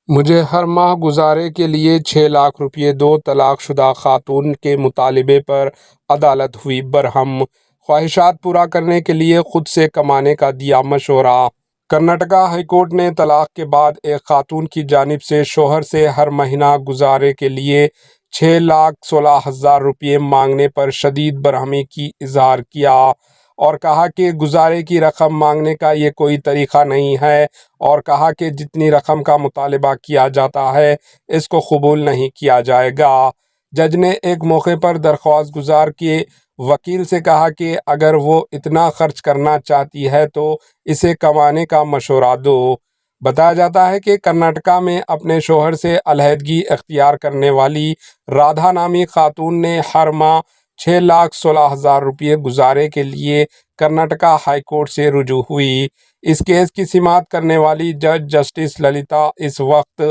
مجھے ہر ماہ گزارے کے لیے 6 لاکھ روپے دو طلاق شدہ خاتون کے مطالبے پر عدالت ہوئی برہم۔ خواہشات پورا کرنے کے لیے خود سے کمانے کا دیا مشورہ۔ کرناٹکا ہائی کورٹ نے طلاق کے بعد ایک خاتون کی جانب سے شوہر سے ہر مہینہ گزارے کے لیے 6,16,000 روپے مانگنے پر شدید برہمی کی اظہار کیا اور کہا کہ گزارے کی رقم مانگنے کا یہ کوئی طریقہ نہیں ہے، اور کہا کہ جتنی رقم کا مطالبہ کیا جاتا ہے اس کو قبول نہیں کیا جائے گا۔ جج نے ایک موقع پر درخواست گزار کے وکیل سے کہا کہ اگر وہ اتنا خرچ کرنا چاہتی ہے تو اسے کمانے کا مشورہ دو۔ بتایا جاتا ہے کہ کرناٹکا میں اپنے شوہر سے علیحدگی اختیار کرنے والی رادھا نامی خاتون نے ہر ماہ 6,16,000 روپے گزارے کے لیے کرناٹکا ہائی کورٹ سے رجوع ہوئی۔ اس کیس کی سماعت کرنے والی جج جسٹس للتا اس وقت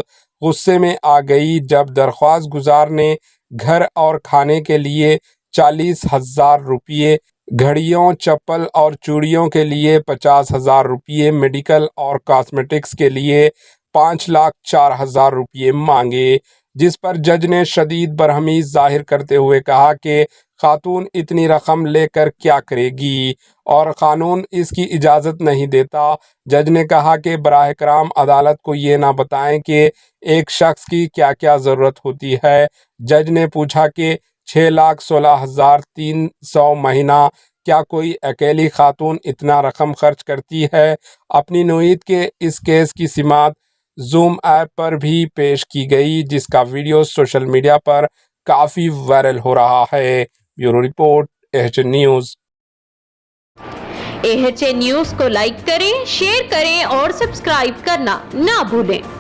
غصے میں آ گئی جب درخواست گزار نے گھر اور کھانے کے لیے 40,000 روپے، گھڑیوں، چپل اور چوڑیوں کے لیے 50,000 روپے، میڈیکل اور کاسمیٹکس کے لیے 5,04,000 روپے مانگے، جس پر جج نے شدید برہمی ظاہر کرتے ہوئے کہا کہ خاتون اتنی رقم لے کر کیا کرے گی اور قانون اس کی اجازت نہیں دیتا۔ جج نے کہا کہ براہ کرم عدالت کو یہ نہ بتائیں کہ ایک شخص کی کیا کیا ضرورت ہوتی ہے۔ جج نے پوچھا کہ 6,16,300 مہینہ کیا کوئی اکیلی خاتون اتنا رقم خرچ کرتی ہے؟ اپنی نوعیت کے اس کیس کی سماعت زوم ایپ پر بھی پیش کی گئی، جس کا ویڈیو سوشل میڈیا پر کافی وائرل ہو رہا ہے۔ Bureau report AHN news. AHN news کو لائک کریں، شیئر کریں اور سبسکرائب کرنا نہ بھولیں۔